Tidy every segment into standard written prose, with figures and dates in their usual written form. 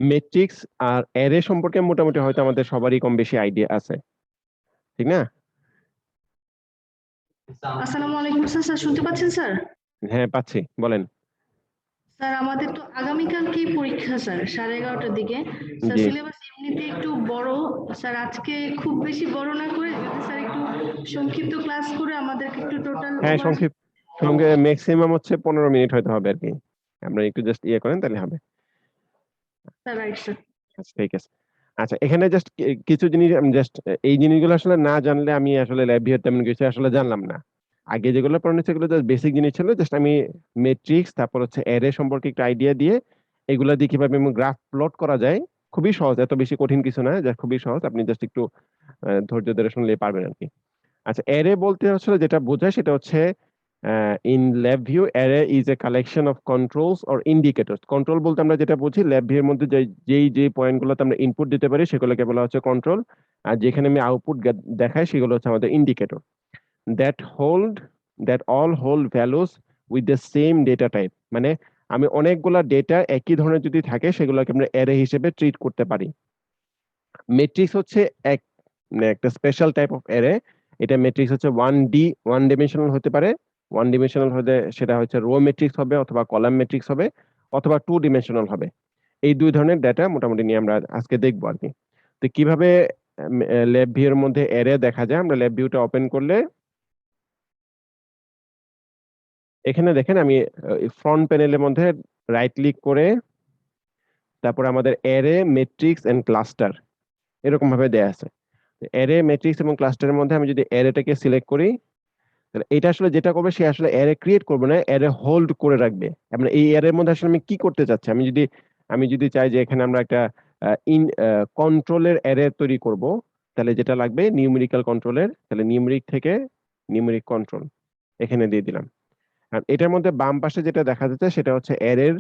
Matrix আর array সম্পর্কে মোটামুটি হয়তো আমাদের সবারই কম বেশি আইডিয়া আছে, ঠিক না? আসসালামু আলাইকুম স্যার। স্যার শুনতে পাচ্ছেন স্যার? হ্যাঁ পাচ্ছি, বলেন। স্যার আমাদের তো আগামীকালকেই পরীক্ষা স্যার, 11:30টার দিকে। স্যার জি সিলেবাস এমনিতে একটু বড়। স্যার আজকে খুব বেশি বড় না করে যদি স্যার একটু সংক্ষিপ্ত ক্লাস করে আমাদেরকে একটু টোটাল হ্যাঁ, ওভার। সংক্ষেপ সঙ্গে ম্যাক্সিমাম হচ্ছে 15 মিনিট হয়তো হবে আর কি, আমরা একটু জাস্ট ইয়ে করেন তাহলে হবে। Sir right sir. আচ্ছা ঠিক আছে। আচ্ছা এখানে জাস্ট কিছু জিনিস আমি জাস্ট এই জিনিসগুলো আসলে না জানলে আমি আসলে ল্যাব ভিউর তেমন কিছু আসলে জানলাম না। আগে যেগুলো পড়ানো সেগুলো জাস্ট বেসিক জিনিস ছিল, জাস্ট আমি ম্যাট্রিক্স তারপর হচ্ছে অ্যারে সম্পর্কে একটা আইডিয়া দিয়ে এগুলা দিয়ে কিভাবে গ্রাফ প্লট করা যায়, খুবই সহজ, এত বেশি কঠিন কিছু না, জাস্ট খুবই সহজ, আপনি জাস্ট একটু ধৈর্য ধরে শুনলে পারবেন আর কি। আচ্ছা অ্যারে বলতে আসলে যেটা বোঝায় সেটা হচ্ছে in lab view array is a collection of controls or indicators. Control বলতে আমরা যেটা বুঝি ল্যাব ভিউ এর মধ্যে যে পয়েন্টগুলোতে আমরা ইনপুট দিতে পারি সেগুলোকে বলা হচ্ছে কন্ট্রোল, আর যেখানে আমি আউটপুট দেখাই সেগুলো হচ্ছে আমাদের indicator. That hold that all hold values with the same data type, মানে আমি অনেকগুলা ডেটা একই ধরনের যদি থাকে সেগুলোকে আমরা অ্যারে হিসেবে ট্রিট করতে পারি। ম্যাট্রিক্স হচ্ছে এক মানে একটা স্পেশাল টাইপ অফ অ্যারে। এটা ম্যাট্রিক্স হচ্ছে ওয়ান ডিমেনশনাল হতে পারে। ওয়ান ডিমেনশনাল হলে সেটা হচ্ছে রো ম্যাট্রিক্স হবে অথবা কলাম ম্যাট্রিক্স হবে অথবা টু ডিমেনশনাল হবে। এই দুই ধরনের ডেটা মোটামুটি নিয়ে আমরা আজকে দেখবো আর কি। তো কিভাবে ল্যাব ভিউ এর মধ্যে অ্যারে দেখা যায়, আমরা ল্যাব ভিউটা ওপেন করলে এখানে দেখেন আমি ফ্রন্ট প্যানেলের মধ্যে রাইট ক্লিক করে তারপর আমাদের অ্যারে ম্যাট্রিক্স এন্ড ক্লাস্টার এরকম ভাবে দেয়া আছে। অ্যারে ম্যাট্রিক্স এবং ক্লাস্টারের মধ্যে আমি যদি অ্যারেটাকে সিলেক্ট করি তাহলে এটা আসলে যেটা করবে সে আসলে অ্যারে ক্রিয়েট করবে না, অ্যারে হোল্ড করে রাখবে। আমরা এই অ্যারের মধ্যে আসলে আমি কি করতে চাচ্ছি, আমি যদি চাই যে এখানে আমরা একটা ইন কন্ট্রোলের অ্যারে তৈরি করব, তাহলে যেটা লাগবে নিউমেরিক্যাল কন্ট্রোলের, তাহলে নিউমেরিক থেকে নিউমেরিক কন্ট্রোল এখানে দিয়ে দিলাম। আর এটার মধ্যে বাম পাশে যেটা দেখা যাচ্ছে সেটা হচ্ছে অ্যারের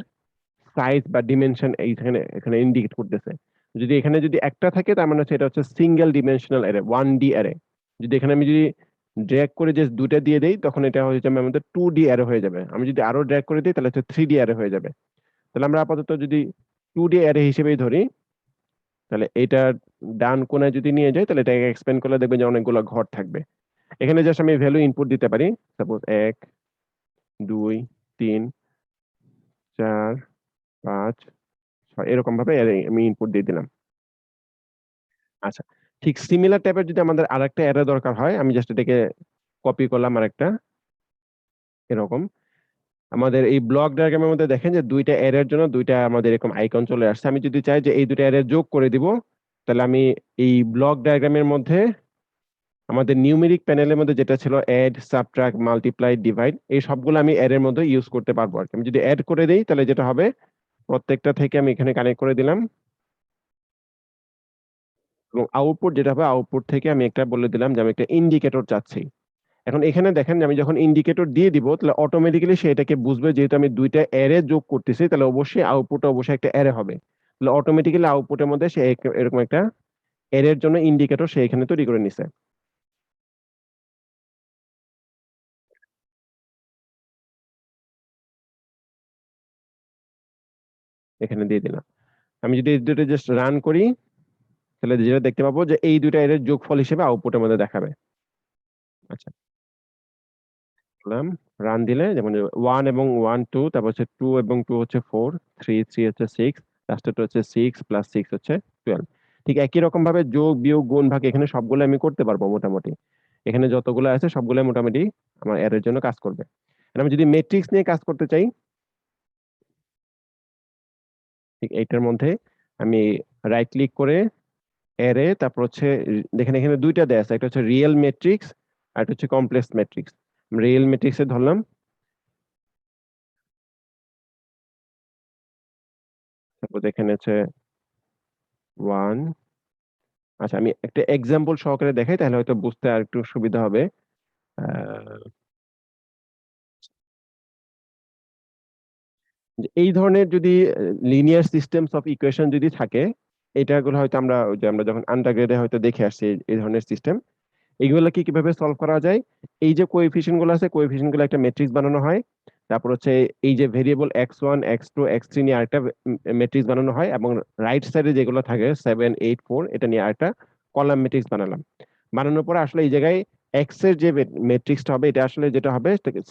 সাইজ বা ডিমেনশন এইখানে এখানে ইন্ডিকেট করতেছে। যদি একটা থাকে তার মানে হচ্ছে এটা হচ্ছে single dimensional array, 1D array. যদি এখানে আমি যদি ড্র্যাগ করে জাস্ট দুটো দিয়ে দেই তখন এটা হয়ে যাবে আমাদের 2D অ্যারে হয়ে যাবে। আমি যদি আরো ড্র্যাগ করে দিই তাহলে হচ্ছে 3D অ্যারে হয়ে যাবে। তাহলে আমরা আপাতত যদি 2D অ্যারে হিসেবেই ধরি, তাহলে এটা ডান কোণায় যদি নিয়ে যাই তাহলে এটাকে এক্সপ্যান্ড করলে দেখবেন যে অনেকগুলো ঘর থাকবে। এখানে জাস্ট আমি ভ্যালু ইনপুট দিতে পারি, সাপোজ 1 2 3 4 5 6 এরকম ভাবে আমি ইনপুট দিয়ে দিলাম। আচ্ছা ঠিক সিমিলার টাইপের যদি আমাদের আরেকটা অ্যারে দরকার হয়, আমি জাস্ট এটাকে কপি করলাম আরেকটা এরকম। আমাদের এই ব্লক ডায়াগ্রামের মধ্যে দেখেন যে দুইটা অ্যারের জন্য দুইটা আমাদের এরকম আইকন চলে আসছে। আমি যদি চাই যে এই দুটো অ্যারে যোগ করে দিব, তাহলে আমি এই ব্লক ডায়াগ্রামের মধ্যে আমাদের নিউমেরিক প্যানেলের মধ্যে যেটা ছিল অ্যাড সাবট্রাক্ট মাল্টিপ্লাই ডিভাইড, এই সবগুলো আমি অ্যারের মধ্যে ইউজ করতে পারবো আর কি। আমি যদি অ্যাড করে দিই তাহলে যেটা হবে প্রত্যেকটা থেকে আমি এখানে কানেক্ট করে দিলাম, এবং আউটপুট যেটা হবে আউটপুট থেকে আমি একটা বলে দিলাম যে আমি একটা ইন্ডিকেটর চাচ্ছি। এখন এখানে দেখেন যে আমি যখন ইন্ডিকেটর দিয়ে দিব তাহলে অটোমেটিক্যালি সে এটাকে বুঝবে, যেহেতু আমি দুইটা অ্যারে যোগ করতেছি তাহলে অবশ্যই আউটপুট অবশ্যই একটা অ্যারে হবে। তাহলে অটোমেটিক্যালি আউটপুটের মধ্যে সে এরকম একটা অ্যারের জন্য ইন্ডিকেটর সে এখানে তৈরি করে নিছে। এখানে দিয়ে দিলাম। আমি যদি এই দুটো জাস্ট রান করি তাহলে যেটা দেখতে পাবো যে এই দুইটা অ্যারের যোগফল হিসেবে আউটপুটের মধ্যে দেখাবে। আচ্ছা রান দিলে যেমন 1 এবং 1 2, তারপর হচ্ছে 2 এবং 2 হচ্ছে 4, 3 3 হচ্ছে 6, লাস্টেরটা হচ্ছে 6 প্লাস 6 হচ্ছে 12। ঠিক একই রকম ভাবে যোগ বিয়োগ গুণ ভাগ এখানে সবগুলো আমি করতে পারবো মোটামুটি। এখানে যতগুলো আছে সবগুলো মোটামুটি আমার এর জন্য কাজ করবে। আর আমি যদি ম্যাট্রিক্স নিয়ে কাজ করতে চাই, ঠিক এইটার মধ্যে আমি রাইট ক্লিক করে অ্যারে, তারপর হচ্ছে দেখেন এখানে দুইটা দেয়া আছে, একটা হচ্ছে রিয়েল ম্যাট্রিক্স আর একটা হচ্ছে কমপ্লেক্স ম্যাট্রিক্স। রিয়েল ম্যাট্রিক্সে ধরলাম, তারপর এখানে হচ্ছে 1। আচ্ছা আমি একটা এক্সাম্পল সহকারে দেখাই তাহলে হয়তো বুঝতে আর একটু সুবিধা হবে। আহ, যে এই ধরনের যদি লিনিয়ার সিস্টেমস অফ ইকুয়েশন যদি থাকে, এটাগুলো হয়তো আমরা ওই যে আমরা যখন আন্ডারগ্রেডে হয়তো দেখে আসছি এই ধরনের সিস্টেম, এইগুলো কি কিভাবে সলভ করা যায়। এই যে কোএফিসিয়েন্ট গুলো আছে, কোএফিসিয়েন্ট গুলো একটা ম্যাট্রিক্স বানানো হয়, তারপর হচ্ছে এই যে ভেরিয়েবল x1 x2 x3 নিয়ে আরেকটা ম্যাট্রিক্স বানানো হয়, এবং রাইট সাইডে যেগুলো থাকে 7 8 4 এটা নিয়ে আরেকটা কলাম ম্যাট্রিক্স বানালাম। বানানোর পরে আসলে এই জায়গায় এক্স এর যে ম্যাট্রিক্সটা হবে, এটা আসলে যেটা হবে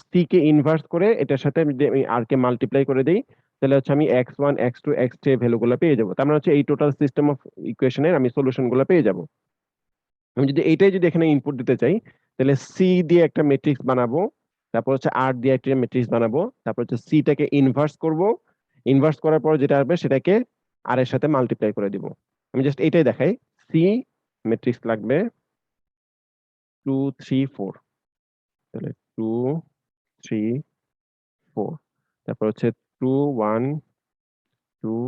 সি কে ইনভার্স করে এটার সাথে যদি আমি আর কে মাল্টিপ্লাই করে দিই, তাহলে হচ্ছে আমি x1 x2 x3 ভ্যালুগুলো পেয়ে যাবো। তার মানে হচ্ছে এই টোটাল সিস্টেম অফ ইকুয়েশনের আমি সলিউশন গুলো পেয়ে যাবো। আমি যদি এইটাই যদি এখানে ইনপুট দিতে চাই, তাহলে সি দিয়ে একটা ম্যাট্রিক্স বানাবো, তারপর হচ্ছে আর দিয়ে একটা ম্যাট্রিক্স বানাবো, তারপর হচ্ছে সিটাকে ইনভার্স করব, ইনভার্স করার পর যেটা আসবে সেটাকে আর এর সাথে মাল্টিপ্লাই করে দিব। আমি জাস্ট এইটাই দেখাই। সি ম্যাট্রিক্স লাগবে 2 3 4, তাহলে 2 3 4, তারপর হচ্ছে 2 1 2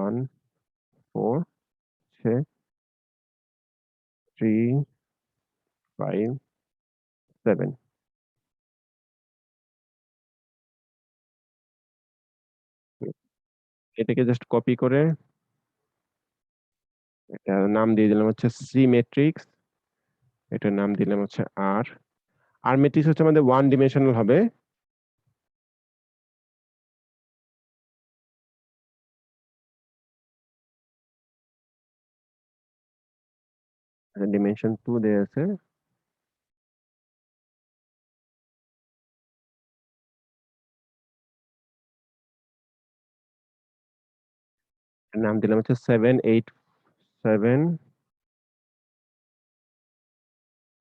1 4, 3 5 7। এটাকে জাস্ট কপি করে এটার নাম দিয়ে দিলাম হচ্ছে সি ম্যাট্রিক্স, এটার নাম দিলাম হচ্ছে আর। আর ম্যাট্রিক্স হচ্ছে আমাদের ওয়ান ডিমেনশনাল হবে। ডিমেনশন 2 দেয়া আছে। এটার নাম দিলাম হচ্ছে 7 8 7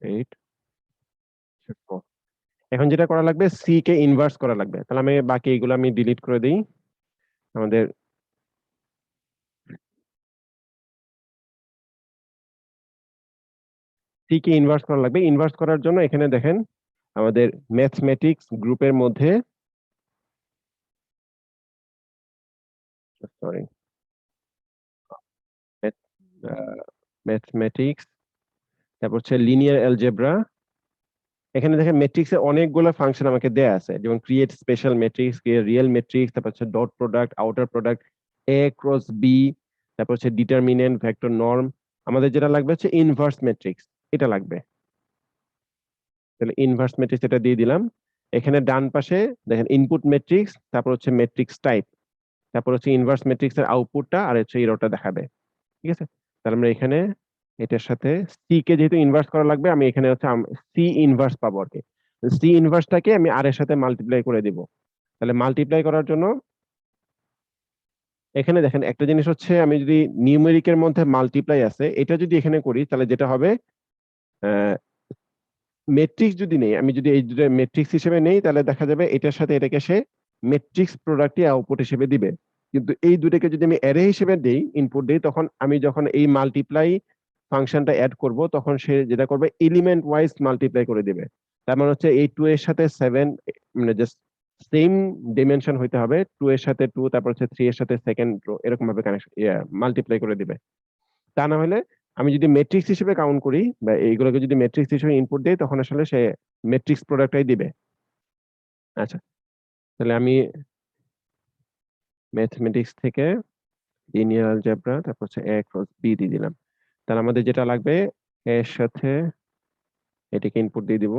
8 4। এখন যেটা করা লাগবে, সি কে ইনভার্স করা লাগবে। তাহলে আমি বাকি এগুলো আমি ডিলিট করে দিই। আমাদের সি কে ইনভার্স করা লাগবে। ইনভার্স করার জন্য এখানে দেখেন আমাদের ম্যাথমেটিক্স গ্রুপের মধ্যে, সরি, ম্যাথমেটিক্স, তারপর হচ্ছে লিনিয়ার অ্যালজেব্রা। এখানে দেখেন ম্যাট্রিক্স এর অনেকগুলো ফাংশন আমাকে দেয়া আছে, যেমন create special matrix, real matrix, তারপর হচ্ছে ডট প্রোডাক্ট, আউটার প্রোডাক্ট, এ ক্রস বি, তারপর হচ্ছে ডিটারমিনেন্ট, ভেক্টর নর্ম। আমাদের যেটা লাগবে হচ্ছে ইনভার্স ম্যাট্রিক্স, এটা লাগবে। তাহলে ইনভার্স ম্যাট্রিক্স এটা দিয়ে দিলাম। এখানে ডান পাশে দেখেন ইনপুট ম্যাট্রিক্স, তারপর হচ্ছে ম্যাট্রিক্স টাইপ, তারপর হচ্ছে ইনভার্স ম্যাট্রিক্স এর আউটপুটটা আর হচ্ছে এররটা দেখাবে। ঠিক আছে, তাহলে আমরা এখানে এটার সাথে সি কে যেহেতু ইনভার্স করা লাগবে, আমি এখানে হচ্ছে সি ইনভার্স পাবো আর কি। সি ইনভার্সটাকে আমি আর এর সাথে মাল্টিপ্লাই করে দিব। তাহলে মাল্টিপ্লাই করার জন্য এখানে দেখেন একটা জিনিস হচ্ছে, আমি যদি নিউমেরিকের মধ্যে মাল্টিপ্লাই আছে এটা যদি এখানে করি, তাহলে যেটা হবে মেট্রিক্স যদি নেই, আমি যদি এই দুটো মেট্রিক্স হিসেবে নেই, তাহলে দেখা যাবে এটার সাথে এটাকে সে মেট্রিক্স প্রোডাক্টই আউটপুট হিসেবে দিবে। কিন্তু এই দুটোকে যদি আমি অ্যারে হিসেবে দেই, ইনপুট দেই, তখন আমি যখন এই মাল্টিপ্লাই ফাংশনটা অ্যাড করব, তখন সে যেটা করবে এলিমেন্ট ওয়াইজ মাল্টিপ্লাই করে দিবে। তার মানে হচ্ছে এই 2 এর সাথে 7, মানে জাস্ট সেম ডিমেনশন হইতে হবে। 2 এর সাথে 2, তারপর হচ্ছে 3 এর সাথে সেকেন্ড রো, এরকম ভাবে কানেকশন মাল্টিপ্লাই করে দিবে। তা না হলে আমি যদি ম্যাট্রিক্স হিসেবে কাউন্ট করি বা এইগুলোকে যদি ম্যাট্রিক্স হিসেবে ইনপুট দেই, তখন আসলে সে ম্যাট্রিক্স প্রোডাক্টটাই দিবে। আচ্ছা, তাহলে আমি ম্যাথমেটিক্স থেকে লিনিয়ার অ্যালজেব্রা, তারপর হচ্ছে এ ক্রস বি দিয়ে দিলাম। তাহলে আমাদের যেটা লাগবে, এর সাথে এটাকে ইনপুট দিয়ে দিব,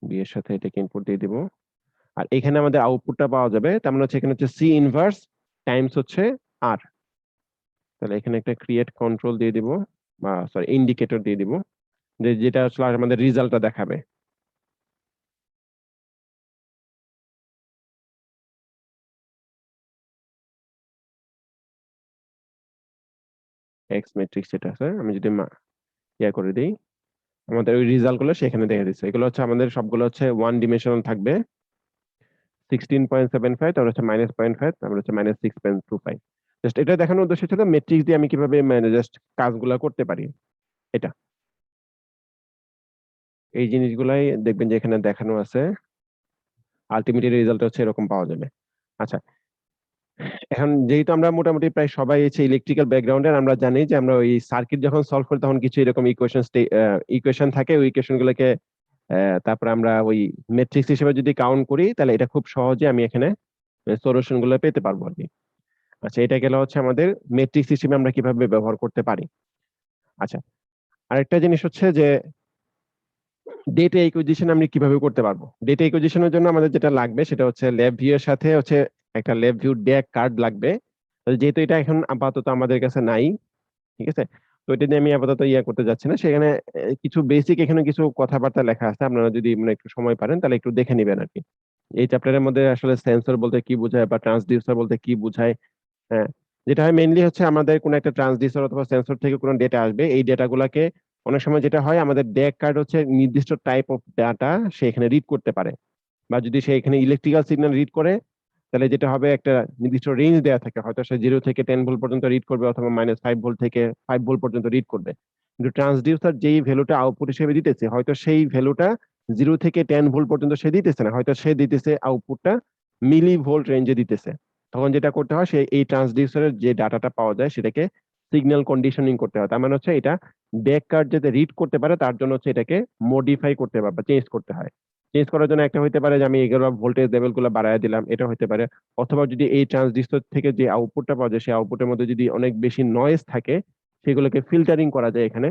বি এর সাথে এটাকে ইনপুট দিয়ে দিব, আর এখানে আমাদের আউটপুটটা পাওয়া যাবে। তার মানে হচ্ছে এখানে হচ্ছে সি ইনভার্স টাইমস হচ্ছে আর। তাহলে এখানে একটা ক্রিয়েট কন্ট্রোল দিয়ে দিব, বা সরি ইন্ডিকেটর দিয়ে দিব, যেটা আসলে আমাদের রেজাল্টটা দেখাবে। এক্স ম্যাট্রিক্স যেটা আছে, আমি যদি ইয়া করে দিই, আমাদের ওই রেজাল্ট গুলো সেখানে দেখে দিচ্ছে। এগুলো হচ্ছে আমাদের সবগুলো হচ্ছে ওয়ান ডিমেনশনাল থাকবে। 16.75, তারপর হচ্ছে -0.5, তারপর হচ্ছে -6.25। জাস্ট এটা দেখানোর উদ্দেশ্য ছিল ম্যাট্রিক্স দিয়ে আমি কিভাবে মানে জাস্ট কাজগুলো করতে পারি। এটা এই জিনিসগুলাই দেখবেন যে এখানে দেখানো আছে, আলটিমেটলি রেজাল্ট হচ্ছে এরকম পাওয়া যাবে। আচ্ছা, এখন যেহেতু আমরা মোটামুটি প্রায় সবাই হচ্ছে ইলেকট্রিক্যাল ব্যাকগ্রাউন্ডের, আমরা জানি যে আমরা ওই সার্কিট যখন সলভ করি তখন কিছু এরকম ইকুয়েশন থাকে। ওই ইকুয়েশন গুলোকে তারপরে আমরা ওই ম্যাট্রিক্স হিসেবে যদি কাউন্ট করি, তাহলে এটা খুব সহজে আমি এখানে সলিউশন গুলো পেতে পারবো আর কি। আচ্ছা, এটা গেল হচ্ছে আমাদের ম্যাট্রিক্স হিসেবে আমরা কিভাবে ব্যবহার করতে পারি। আচ্ছা, আরেকটা জিনিস হচ্ছে যে ডেটা একুইজিশন আমরা কিভাবে করতে পারবো? ডেটা একুইজিশনের জন্য আমাদের যেটা লাগবে সেটা হচ্ছে ল্যাব ভিউ এর সাথে হচ্ছে একটা ল্যাব ভিউ ডেক কার্ড লাগবে। তো যেহেতু এটা এখন আপাতত আমাদের কাছে নাই, ঠিক আছে, তো এটা নিয়ে আমি আপাতত করতে যাচ্ছি না। সেখানে কিছু বেসিক এখানে কিছু কথাবার্তা লেখা আছে, আপনারা যদি মানে একটু সময় পারেন তাহলে একটু দেখে নিবেন আর কি। এই চ্যাপ্টারের মধ্যে আসলে সেন্সর বলতে কি বোঝায় বা ট্রান্সডিউসার বলতে কি বোঝায়। হ্যাঁ, যেটা হয় মেইনলি হচ্ছে আমাদের কোনো একটা ট্রান্সডিউসার অথবা সেন্সর থেকে কোনো ডেটা আসবে, এই ডেটাগুলোকে অনেক সময় যেটা হয় আমাদের ডেক কার্ড হচ্ছে নির্দিষ্ট টাইপ অফ ডাটা সে এখানে রিড করতে পারে। বা যদি সে এখানে ইলেকট্রিক্যাল সিগন্যাল রিড করে, তাহলে যেটা হবে একটা নির্দিষ্ট রেঞ্জ দেওয়া থাকে, হয়তো সে 0 থেকে 10 ভোল্ট পর্যন্ত রিড করবে অথবা -5 ভোল্ট থেকে 5 ভোল্ট পর্যন্ত রিড করবে। কিন্তু ট্রান্সডিউসার যেই ভ্যালুটা আউটপুট হিসেবে দিতেছে, হয়তো সেই ভ্যালুটা 0 থেকে 10 ভোল্ট পর্যন্ত সে দিতেছে না, হয়তো সে দিতেছে আউটপুটটা মিলি ভোল্ট রেঞ্জে দিতেছে। তখন যেটা করতে হয়, সে এই ট্রান্সডিউসারের যে ডাটাটা পাওয়া যায় সেটাকে সিগন্যাল কন্ডিশনিং করতে হয়। তার মানে হচ্ছে এটা ব্যাক কার্ড যাতে রিড করতে পারে তার জন্য হচ্ছে এটাকে মডিফাই করতে হবে বা চেঞ্জ করতে হয়। চেঞ্জ করার জন্য একটা হইতে পারে যে আমি এগুলো ভোল্টেজ লেভেল গুলো বাড়ায় দিলাম, এটা হইতে পারে। অথবা যদি এই ট্রান্সজিস্টর থেকে যে আউটপুটটা পাওয়া যায় সেই আউটপুটের মধ্যে যদি অনেক বেশি নয়েজ থাকে, সেগুলোকে ফিল্টারিং করা যায় এখানে।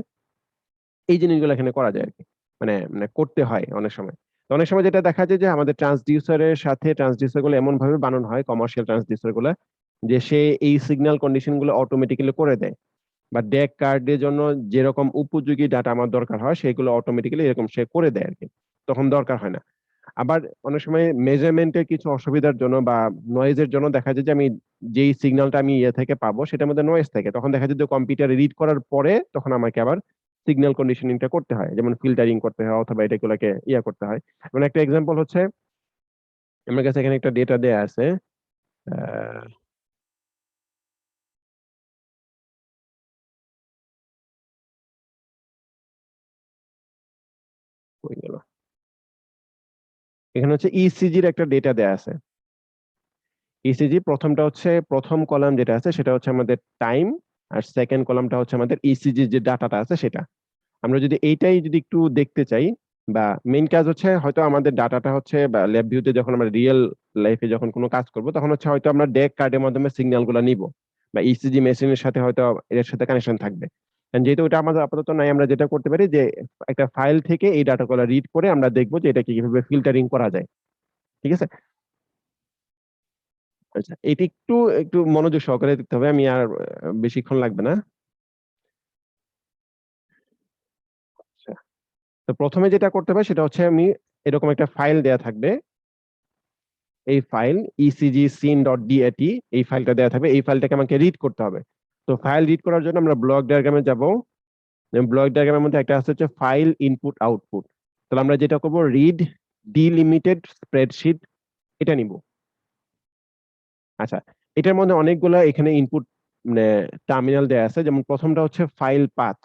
এই জিনিসগুলো এখানে করা যায় আর কি, মানে মানে করতে হয় অনেক সময়। তো অনেক সময় যেটা দেখা যায় যে আমাদের ট্রান্সডিউসারের সাথে ট্রান্সডিউসার গুলো এমন ভাবে বানানো হয় কমার্শিয়াল ট্রান্সডিউসার গুলো, যে সে এই সিগন্যাল কন্ডিশন গুলো অটোমেটিক্যালি করে দেয়। বা ডেক কার্ডের জন্য যেরকম উপযোগী ডাটা আমার দরকার হয় সেগুলো অটোমেটিক্যালি এরকম সে করে দেয় আর কি, তখন দরকার হয় না। আবার অনেক সময় মেজারমেন্টের কিছু অসুবিধার জন্য বা নয়েজের জন্য দেখা যায় যে আমি যেই সিগন্যালটা আমি থেকে পাবো সেটার মধ্যে নয়েজ থাকে, তখন দেখা যায় যে কম্পিউটারে রিড করার পরে তখন আমাকে আবার সিগন্যাল কন্ডিশনিংটা করতে হয়, যেমন ফিল্টারিং করতে হয় অথবা এটাগুলোকে করতে হয়। মানে একটা এক্সাম্পল হচ্ছে, আমার কাছে এখানে একটা ডেটা দেয়া আছে। আহ কই গেল? এখানে হচ্ছে ইসিজির একটা ডেটা দেয়া আছে। ইসিজি প্রথমটা হচ্ছে, প্রথম কলাম যেটা আছে সেটা হচ্ছে আমাদের টাইম, আর সেকেন্ড কলামটা হচ্ছে আমাদের ইসিজি যে ডাটাটা আছে সেটা। আমরা যদি এইটাই যদি একটু দেখতে চাই, বা মেইন কাজ হচ্ছে হয়তো আমাদের ডাটাটা হচ্ছে বা ল্যাব ভিউতে যখন আমরা রিয়েল লাইফে যখন কোনো কাজ করব তখন হচ্ছে হয়তো আমরা ডেক কার্ডের মাধ্যমে সিগন্যাল গুলো নিব, বা ইসিজি মেশিনের সাথে হয়তো এর সাথে কানেকশন থাকবে। কারণ যেহেতু এটা আমাদের আপাতত নাই, আমরা যেটা করতে পারি যে একটা ফাইল থেকে এই ডাটাগুলো রিড করে আমরা দেখবো যে এটা কিভাবে ফিল্টারিং করা যায়। ঠিক আছে। আচ্ছা, এটি একটু একটু মনোযোগ সহকারে দেখতে হবে, আমি আর বেশিক্ষণ লাগবে না। আচ্ছা, তো প্রথমে যেটা করতে হবে সেটা হচ্ছে আমি এরকম একটা ফাইল দেয়া থাকবে, এই file ECG sin dot DAT, এই ফাইলটা দেওয়া থাকবে, এই ফাইলটাকে আমাকে রিড করতে হবে। তো ফাইল রিড করার জন্য আমরা ব্লক ডায়াগ্রামে যাব। ব্লক ডায়াগ্রামের মধ্যে একটা আছে হচ্ছে ফাইল ইনপুট আউটপুট। তাহলে আমরা যেটা করব, রিড ডিলিমিটেড স্প্রেডশিট, এটা নিব। আচ্ছা, এটার মধ্যে অনেকগুলা এখানে ইনপুট মানে টার্মিনাল দেয়া আছে, যেমন প্রথমটা হচ্ছে ফাইল পাথ।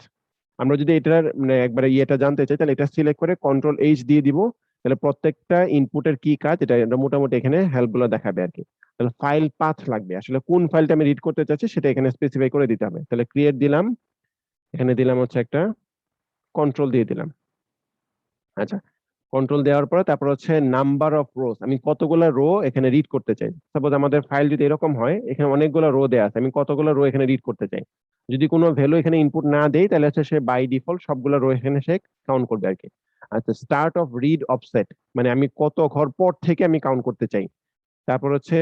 আমরা যদি এটার মানে একবারে জানতে চাই তাহলে এটা সিলেক্ট করে কন্ট্রোল H দিয়ে দিব। তাহলে প্রত্যেকটা ইনপুটের কি কাজ এটা এটা মোটামুটি এখানে হেল্প গুলো দেখাবে আর কি। তাহলে ফাইল পাথ লাগবে, আসলে কোন ফাইলটা আমি রিড করতে চাচ্ছি সেটা এখানে স্পেসিফাই করে দিতে হবে। তাহলে ক্রিয়েট দিলাম, এখানে দিলাম হচ্ছে একটা কন্ট্রোল দিয়ে দিলাম। আচ্ছা, কন্ট্রোল দেওয়ার পরে তারপর হচ্ছে নাম্বার অফ রোজ, আমি কতগুলো রো এখানে রিড করতে চাই। সাপোজ আমাদের ফাইল যদি এরকম হয়, এখানে অনেকগুলো রো দেয়া আছে, আমি কতগুলো রো এখানে রিড করতে চাই। যদি কোনো ভ্যালু এখানে ইনপুট না দেই তাহলে হচ্ছে সে বাই ডিফল্ট সবগুলো রো এখানে সে কাউন্ট করবে আর কি। আচ্ছা, স্টার্ট অফ রিড অফসেট, মানে আমি কত ঘর পর থেকে আমি কাউন্ট করতে চাই। তারপর হচ্ছে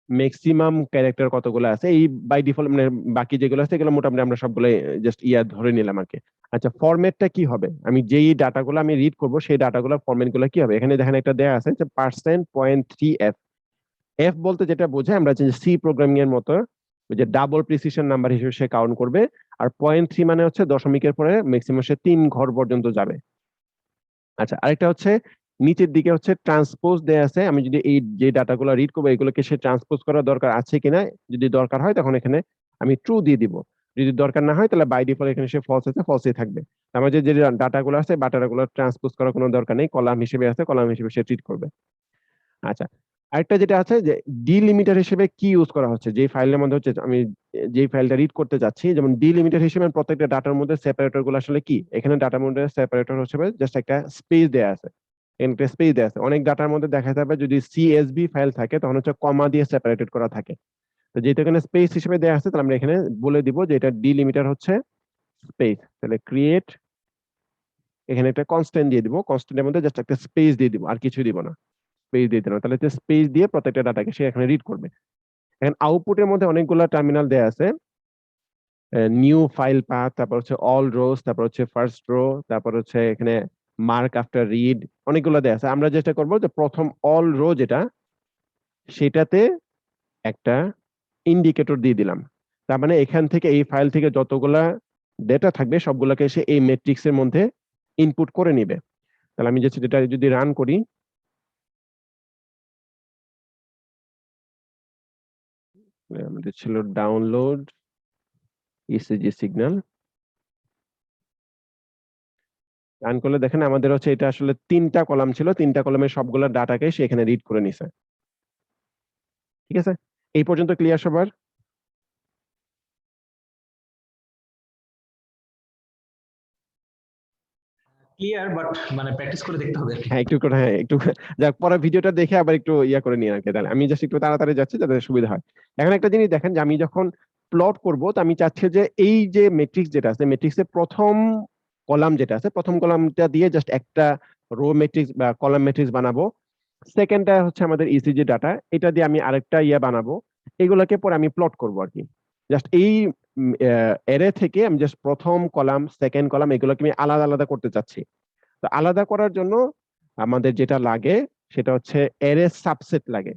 ম্যাক্সিমাম ক্যারেক্টার কতগুলো আছে, এই বাই ডিফল্ট মানে বাকি যেগুলো আছে এগুলো মোটামুটি আমরা সবগুলো জাস্ট ধরে নিলাম আর কি। আচ্ছা, ফরম্যাটটা কি হবে, আমি যেই ডাটাগুলো আমি রিড করব সেই ডাটাগুলোর ফরম্যাট গুলো কি হবে, এখানে দেখেন একটা দেয়া আছে যে %.3f। এফ বলতে যেটা বোঝায় আমরা যে সি প্রোগ্রামিং এর মতো ওই যে ডাবল প্রিসিশন নাম্বার হিসেবে সে কাউন্ট করবে। আর 0.3 মানে হচ্ছে দশমিকের পরে ম্যাক্সিমাম সে 3 ঘর পর্যন্ত যাবে। আচ্ছা, আরেকটা হচ্ছে নিচের দিকে হচ্ছে ট্রান্সপোজ দেয়া আছে, আমি যদি এই যে ডাটাগুলো রিড করবো এগুলোকে সে ট্রান্সপোজ করার দরকার আছে কিনা, যদি দরকার হয় তখন এখানে আমি ট্রু দিয়ে দিব। যদি দরকার না হয় তাহলে বাই ডিফল্ট এখানে সে ফলস আছে, ফলসই থাকবে। আমার যে যে ডাটাগুলো আছে ডাটাগুলো ট্রান্সপোজ করার কোনো দরকার নেই, কলাম হিসেবে আছে, কলাম হিসেবে সে ট্রিট করবে। আচ্ছা, আরেকটা যেটা আছে যে ডিলিমিটার হিসেবে কি ইউজ করা হচ্ছে, যে ফাইলের মধ্যে হচ্ছে আমি যে ফাইলটা রিড করতে যাচ্ছি, যেমন ডিলিমিটার হিসেবে প্রত্যেকটা ডাটার মধ্যে সেপারেটর গুলো আসলে কি, এখানে ডাটার মধ্যে সেপারেটর হিসেবে জাস্ট একটা স্পেস দেয়া আছে, একটা স্পেস দেয়া আছে। অনেক ডাটার মধ্যে দেখা যাবে যদি সিএসভি ফাইল থাকে তখন হচ্ছে কমা দিয়ে সেপারেটেড করা থাকে। তো যেহেতু এখানে স্পেস হিসেবে দেয়া আছে তাহলে আমরা এখানে বলে দিব যে এটা ডিলিমিটার হচ্ছে স্পেস, তাহলে ক্রিয়েট, এখানে একটা কনস্ট্যান্ট দিয়ে দিব, কনস্ট্যান্টের মধ্যে জাস্ট একটা স্পেস দিয়ে দিব, আর কিছু দিব না, স্পেস দিয়ে দিলাম, তাহলে স্পেস দিয়ে প্রত্যেকটা ডাটাকে সে এখানে রিড করবে। এখন আউটপুটের মধ্যে অনেকগুলো টার্মিনাল দেয়া আছে, নিউ ফাইল পাথ, তারপর হচ্ছে অল রোজ, তারপর হচ্ছে ফার্স্ট রো, তারপর হচ্ছে এখানে মার্ক আফটার রিড, অনেকগুলো দেয়া আছে। আমরা যেটা করবো যে প্রথম অল রো যেটা, সেটাতে একটা ইন্ডিকেটর দিয়ে দিলাম। তার মানে এখান থেকে এই ফাইল থেকে যতগুলা ডেটা থাকবে সবগুলোকে সে এই ম্যাট্রিক্সের মধ্যে ইনপুট করে নিবে। তাহলে আমি যেটা যদি রান করি, আমাদের ছিল ডাউনলোড ইসিজি সিগন্যাল, রান করলে দেখেন আমাদের হচ্ছে এটা আসলে 3টা কলাম ছিল, 3টা কলামের সবগুলা ডাটাকে সে এখানে রিড করে নিছে। ঠিক আছে, এই পর্যন্ত ক্লিয়ার সবার? ক্লিয়ার, বাট মানে প্র্যাকটিস করে দেখতে হবে আর কি। হ্যাঁ একটু করে, হ্যাঁ একটু যাক, পরে ভিডিওটা দেখে আবার একটু ইয়া করে নিয়ে আর কি। তাহলে আমি জাস্ট একটু তাড়াতাড়ি যাচ্ছি যাতে সুবিধা হয়। এখন একটা জিনিস দেখেন যে আমি যখন প্লট করব, তো আমি চাচ্ছি যে এই যে ম্যাট্রিক্স যেটা আছে, ম্যাট্রিক্সের প্রথম কলাম যেটা আছে, প্রথম কলামটা দিয়ে জাস্ট একটা রো ম্যাট্রিক্স বা কলাম ম্যাট্রিক্স বানাবো। সেকেন্ডটা হচ্ছে আমাদের ইসিজি ডাটা, এটা দিয়ে আমি আরেকটা ইয়া বানাবো। এগুলোকে পরে আমি প্লট করব আর কি। জাস্ট এই এরে থেকে আমি জাস্ট প্রথম কলাম, সেকেন্ড কলাম, এগুলোকে আমি আলাদা আলাদা করতে চাচ্ছি। তো আলাদা করার জন্য আমাদের যেটা লাগে সেটা হচ্ছে এরে সাবসেট লাগে।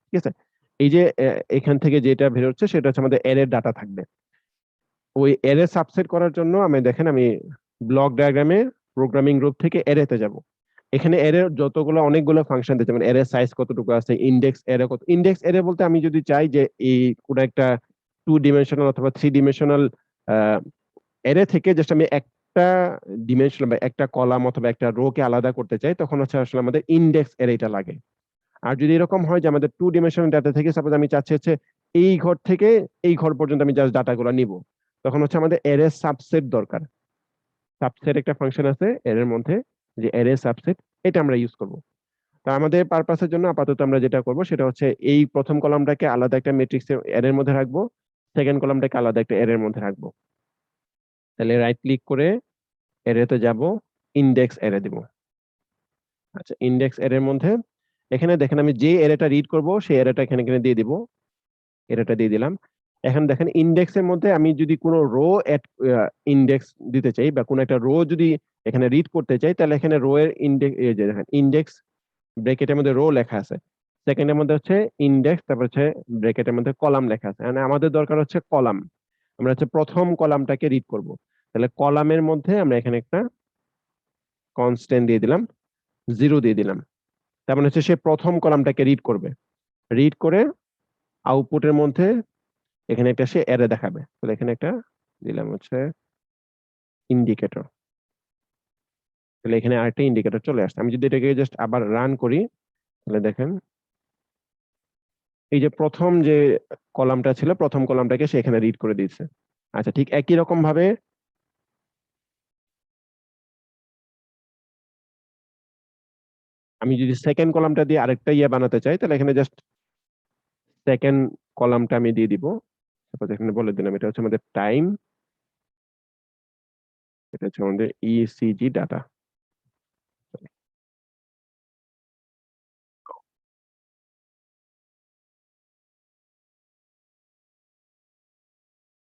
ঠিক আছে, এই যে এখান থেকে যেটা বের হচ্ছে সেটা হচ্ছে আমাদের এরে ডাটা থাকবে। ওই এরে সাবসেট করার জন্য আমি দেখেন, আমি ব্লক ডায়াগ্রামে প্রোগ্রামিং গ্রুপ থেকে এরেতে যাব। এখানে এরে যতগুলো অনেকগুলো ফাংশন দিতে, যেমন এরে সাইজ কতটুকু আছে, ইন্ডেক্স এরে কত, ইন্ডেক্স এরে বলতে আমি যদি চাই যে এই কোন একটা 2 ডিমেনশনাল অথবা 3 ডিমেনশনাল এরে থেকে জাস্ট আমি একটা ডিমেনশন বা একটা কলাম অথবা একটা রো কে আলাদা করতে চাই, তখন হচ্ছে আসলে আমাদের ইন্ডেক্স এরেটা লাগে। আর যদি এরকম হয় যে আমাদের 2 ডিমেনশনাল ডাটা থেকে সাপোজ আমি চাচ্ছি হচ্ছে এই ঘর থেকে এই ঘর পর্যন্ত আমি জাস্ট ডাটাগুলো নিব, তখন হচ্ছে আমাদের এরে সাবসেট দরকার। সাবসেট একটা ফাংশন আছে এর মধ্যে, যে এরে সাবসেট, এটা আমরা ইউজ করব। তো আমাদের পারপাসের জন্য আপাতত আমরা যেটা করব সেটা হচ্ছে এই প্রথম কলামটাকে আলাদা একটা ম্যাট্রিক্স এর মধ্যে রাখবো, সেকেন্ড কলামটাকে আলাদা একটা এর মধ্যে রাখবো। তাহলে রাইট ক্লিক করে এরেতে যাব, ইন্ডেক্স এরে দিব। আচ্ছা, ইন্ডেক্স এর মধ্যে এখানে দেখেন আমি যে এরেটা রিড করব সেই এরেটা এখানে এখানে দিয়ে দিব, এরেটা দিয়ে দিলাম। এখন দেখেন ইন্ডেক্সের মধ্যে আমি যদি কোনো রো ইন্ডেক্স দিতে চাই বা কোনো একটা রো যদি এখানে রিড করতে চাই, তাহলে এখানে রো এর ইন্ডেক্স, এই যে দেখেন ইন্ডেক্স ব্র্যাকেটের মধ্যে রো লেখা আছে, সেকেন্ডের মধ্যে হচ্ছে ইন্ডেক্স, তারপর হচ্ছে ব্র্যাকেটের মধ্যে কলাম লেখা আছে। মানে আমাদের দরকার হচ্ছে কলাম, আমরা হচ্ছে প্রথম কলামটাকে রিড করব। তাহলে কলামের মধ্যে আমরা এখানে একটা কনস্ট্যান্ট দিয়ে দিলাম, 0 দিয়ে দিলাম। তার মানে হচ্ছে সে প্রথম কলামটাকে রিড করবে, রিড করে আউটপুটের মধ্যে এখানে একটা সে এরে দেখাবে। তাহলে এখানে একটা দিলাম হচ্ছে ইন্ডিকেটর, তাহলে এখানে আরেকটা ইন্ডিকেটর চলে আসছে। আমি যদি এটাকে জাস্ট আবার রান করি, তাহলে দেখেন এই যে প্রথম যে কলামটা ছিল, প্রথম কলামটাকে সে এখানে রিড করে দিচ্ছে। আচ্ছা, ঠিক একই রকম ভাবে আমি যদি সেকেন্ড কলামটা দিয়ে আরেকটা ইয়ে বানাতে চাই, তাহলে এখানে জাস্ট সেকেন্ড কলামটা আমি দিয়ে দিব। তারপর এখানে বলে দিলাম এটা হচ্ছে আমাদের টাইম, এটা হচ্ছে আমাদের ইসিজি ডাটা।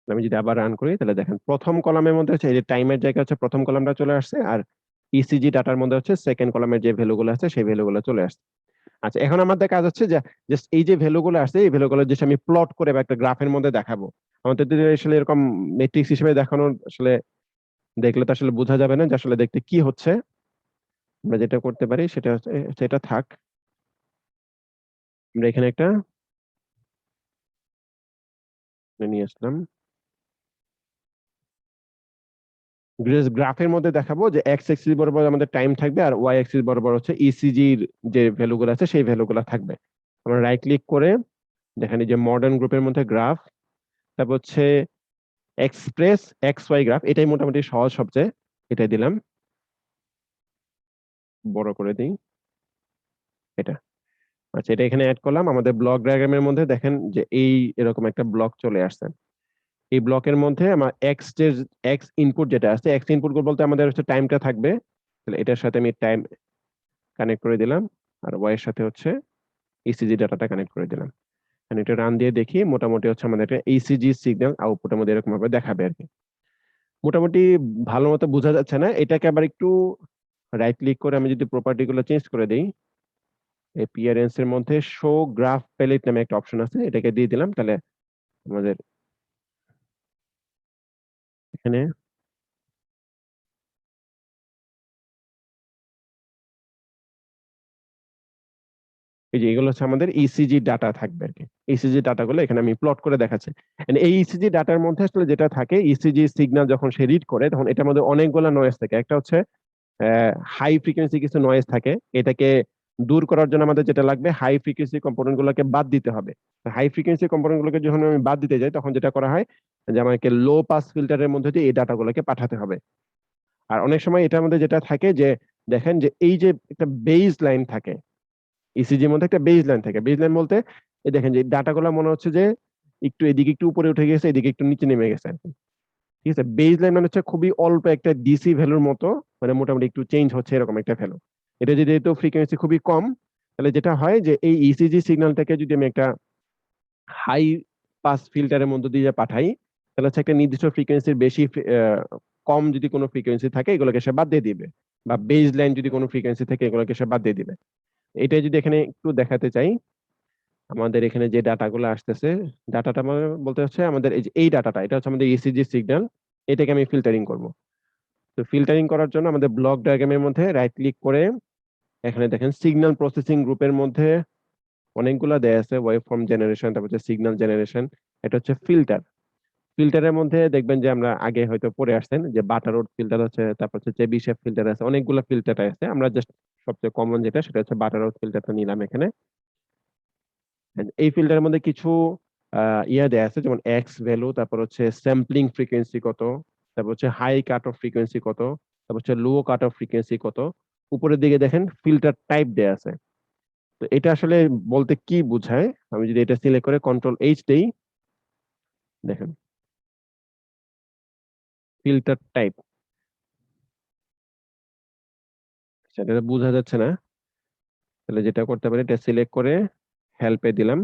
আমি যদি আবার রান করি, তাহলে দেখেন প্রথম কলামের মধ্যে হচ্ছে এই যে টাইমের জায়গায় হচ্ছে প্রথম কলামটা চলে আসছে, আর ইসিজি ডাটার মধ্যে হচ্ছে সেকেন্ড কলামের যে ভ্যালুগুলো আছে সেই ভ্যালুগুলো চলে আসছে। আচ্ছা, এখন আমাদের কাজ হচ্ছে যে জাস্ট এই যে ভ্যালুগুলো আসছে, এই ভ্যালুগুলো জাস্ট আমি প্লট করে বা একটা গ্রাফের মধ্যে দেখাবো। আমাদের যদি আসলে এরকম ম্যাট্রিক্স হিসেবে দেখানো, আসলে দেখলে তো আসলে বোঝা যাবে না যে আসলে দেখতে কি হচ্ছে। আমরা যেটা করতে পারি সেটা হচ্ছে, সেটা থাক, আমরা এখানে একটা নিয়ে আসলাম, গ্রাফের মধ্যে দেখাবো যে এক্স অ্যাক্সিস বরাবর আমাদের টাইম থাকবে আর ওয়াই অ্যাক্সিস বরাবর হচ্ছে ইসিজির যে ভ্যালুগুলো আছে সেই ভ্যালুগুলো থাকবে। আমরা রাইট ক্লিক করে দেখেন এই যে মডার্ন গ্রুপের মধ্যে গ্রাফ, তারপর হচ্ছে এক্সপ্রেস এক্স ওয়াই গ্রাফ, এটাই মোটামুটি সহজ সবচেয়ে, এটাই দিলাম, বড় করে দিই এটা। আচ্ছা, এটা এখানে অ্যাড করলাম। আমাদের ব্লক ডায়াগ্রামের মধ্যে দেখেন যে এই এরকম একটা ব্লক চলে আসছে। এই ব্লকের মধ্যে আমার এক্স ইনপুট যেটা আছে, এক্স ইনপুট বলতে আমাদের হচ্ছে টাইমটা থাকবে, তাহলে এটার সাথে আমি টাইম কানেক্ট করে দিলাম, আর ওয়াই এর সাথে হচ্ছে ইসিজি ডাটাটা কানেক্ট করে দিলাম। এটা রান দিয়ে দেখি, মোটামুটি হচ্ছে আমাদের একটা ইসিজি সিগন্যাল আউটপুটের মধ্যে এরকম ভাবে দেখাবে আর কি। মোটামুটি ভালো মতো বোঝা যাচ্ছে না, এটাকে আবার একটু রাইট ক্লিক করে আমি যদি প্রপার্টি গুলো চেঞ্জ করে দিই, অ্যাপিয়ারেন্স এর মধ্যে শো গ্রাফ প্যালেট নামে একটা অপশন আছে, এটাকে দিয়ে দিলাম, তাহলে আমাদের এখানে এই যে এগুলো হচ্ছে আমাদের ইসিজি ডাটা থাকবে আর কি। ইসিজি ডাটাগুলো এখানে আমি প্লট করে দেখাচ্ছি। And এই ইসিজি ডাটার মধ্যে আসলে যেটা থাকে, ইসিজি সিগন্যাল যখন সে রিড করে তখন এটার মধ্যে অনেকগুলো নয়েজ থাকে। একটা হচ্ছে হাই ফ্রিকোয়েন্সি কিছু নয়েজ থাকে, এটাকে দূর করার জন্য আমাদের যেটা লাগবে, হাই ফ্রিকোয়েন্সি কম্পোনেন্ট গুলোকে বাদ দিতে হবে। হাই ফ্রিকোয়েন্সি কম্পোনেন্ট গুলোকে যখন আমি বাদ দিতে যাই, তখন যেটা করা হয় যে আমাকে লো পাস ফিল্টারের মধ্যে দিয়ে এই ডাটাগুলোকে পাঠাতে হবে। আর অনেক সময় এটার মধ্যে যেটা থাকে যে, দেখেন যে এই যে একটা বেস লাইন থাকে, ইসিজির মধ্যে একটা বেস লাইন থাকে। বেস লাইন বলতে এই দেখেন যে ডাটাগুলো মনে হচ্ছে যে একটু এদিকে একটু উপরে উঠে গেছে, এদিকে একটু নিচে নেমে গেছে আর কি। ঠিক আছে, বেস লাইন মানে হচ্ছে খুবই অল্প একটা ডিসি ভ্যালুর মতো, মানে মোটামুটি একটু চেঞ্জ হচ্ছে এরকম একটা ভ্যালু। এটা যদি যেহেতু ফ্রিকোয়েন্সি খুবই কম, তাহলে যেটা হয় যে এই ইসিজি সিগন্যালটাকে যদি আমি একটা হাই পাস ফিল্টারের মধ্যে দিয়ে পাঠাই, তাহলে হচ্ছে একটা নির্দিষ্ট ফ্রিকোয়েন্সির বেশি কম যদি কোনো ফ্রিকোয়েন্সি থাকে, এগুলোকে সে বাদ দিয়ে দিবে, বা বেস লাইন যদি কোনো ফ্রিকোয়েন্সি থাকে, এগুলোকে সে বাদ দিয়ে দিবে। এটাই যদি এখানে একটু দেখাতে চাই, আমাদের এখানে যে ডাটাগুলো আসতেছে, ডাটাটা মানে বলতে হচ্ছে আমাদের এই যে এই ডাটাটা, এটা হচ্ছে আমাদের ইসিজি সিগন্যাল, এটাকে আমি ফিল্টারিং করব। তো ফিল্টারিং করার জন্য আমাদের ব্লক ডায়াগ্রামের মধ্যে রাইট ক্লিক করে এখানে দেখেন সিগন্যাল প্রসেসিং গ্রুপের মধ্যে অনেকগুলো দেয়া আছে, ওয়েভ ফর্ম জেনারেশন, তারপর হচ্ছে সিগন্যাল জেনারেশন, এটা হচ্ছে ফিল্টার। ফিল্টারের মধ্যে দেখবেন যে আমরা আগে হয়তো পড়ে আসছেন যে বাটারউড ফিল্টার আছে, তারপর হচ্ছে চেবিশেফ ফিল্টার আছে, অনেকগুলো ফিল্টার আছে। আমরা জাস্ট সবচেয়ে কমন যেটা, সেটা হচ্ছে বাটারউড ফিল্টারটা নিলাম এখানে। এই ফিল্টারের মধ্যে কিছু ইয়া দেয়া আছে, যেমন এক্স ভ্যালু, তারপর হচ্ছে স্যাম্পলিং ফ্রিকোয়েন্সি কত, তারপর হচ্ছে হাই কাট অফ ফ্রিকোয়েন্সি কত, তারপর হচ্ছে লো কাট অফ ফ্রিকোয়েন্সি কত। উপরের দিকে দেখেন ফিল্টার টাইপ দেয়া আছে। তো এটা আসলে বলতে কি বোঝায়, আমি যদি এটা সিলেক্ট করে কন্ট্রোল এইচ দেই, দেখেন ফিল্টার টাইপ, সেটা বোঝা যাচ্ছে না। তাহলে যেটা করতে পারি, এটা সিলেক্ট করে হেল্পে দিলাম।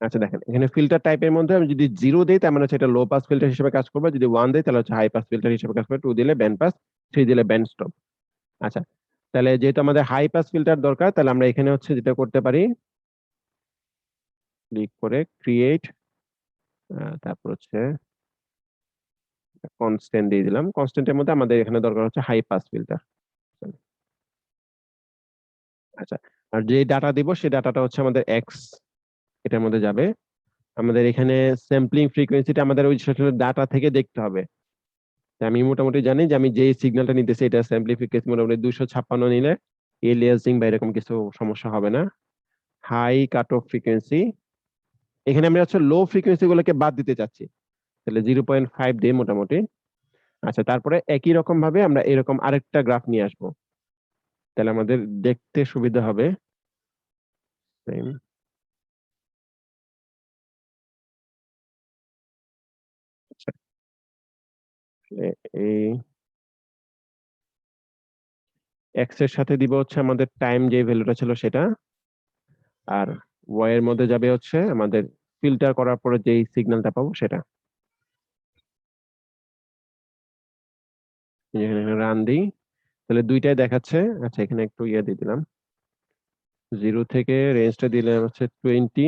আচ্ছা দেখেন, এখানে ফিল্টার টাইপের মধ্যে আমি যদি 0 দেই, তার মানে হচ্ছে এটা লো পাস ফিল্টার হিসেবে কাজ করবে। যদি 1 দেই, তাহলে হচ্ছে হাই পাস ফিল্টার হিসেবে কাজ করবে। 2 দিলে ব্যান্ড পাস, 3 দিলে ব্যান্ড স্টপ। আচ্ছা, তাহলে যেহেতু আমাদের হাই পাস ফিল্টার দরকার, তাহলে আমরা এখানে হচ্ছে যেটা করতে পারি, ক্লিক করে ক্রিয়েট, তারপর হচ্ছে কনস্ট্যান্ট দিয়ে দিলাম। কনস্ট্যান্টের মধ্যে আমাদের এখানে দরকার হচ্ছে হাই পাস ফিল্টার। আচ্ছা, আর যে ডাটা দিব সেই ডাটাটা হচ্ছে আমাদের এক্স, এটার মধ্যে যাবে। আমাদের এখানে স্যাম্পলিং ফ্রিকোয়েন্সিটা আমাদের ওই ডাটা থেকে দেখতে হবে। আমি মোটামুটি জানি যে আমি যে সিগন্যালটা নিতেছি, এটা স্যাম্পলিং ফ্রিকোয়েন্সি মোটামুটি 256 নিলে এলিয়াসিং বা এরকম কিছু সমস্যা হবে না। হাই কাট অফ ফ্রিকোয়েন্সি, এখানে আমরা হচ্ছে লো ফ্রিকোয়েন্সি গুলোকে বাদ দিতে চাচ্ছি, তাহলে 0.5 দিই মোটামুটি। আচ্ছা, তারপরে একই রকম ভাবে আমরা এরকম আরেকটা গ্রাফ নিয়ে আসবো, তাহলে আমাদের দেখতে সুবিধা হবে। Same. আচ্ছা, এই এক্স এর সাথে দিব হচ্ছে আমাদের টাইম যে ভ্যালুটা ছিল সেটা, আর ওয়াই এর মধ্যে যাবে হচ্ছে আমাদের ফিল্টার করার পরে যেই সিগন্যালটা পাবো সেটা। এখানে রান দিই, তাহলে দুইটাই দেখাচ্ছে। আচ্ছা, এখানে একটু ইয়ে দিয়ে দিলাম, 0 থেকে রেঞ্জটা দিলাম হচ্ছে 20,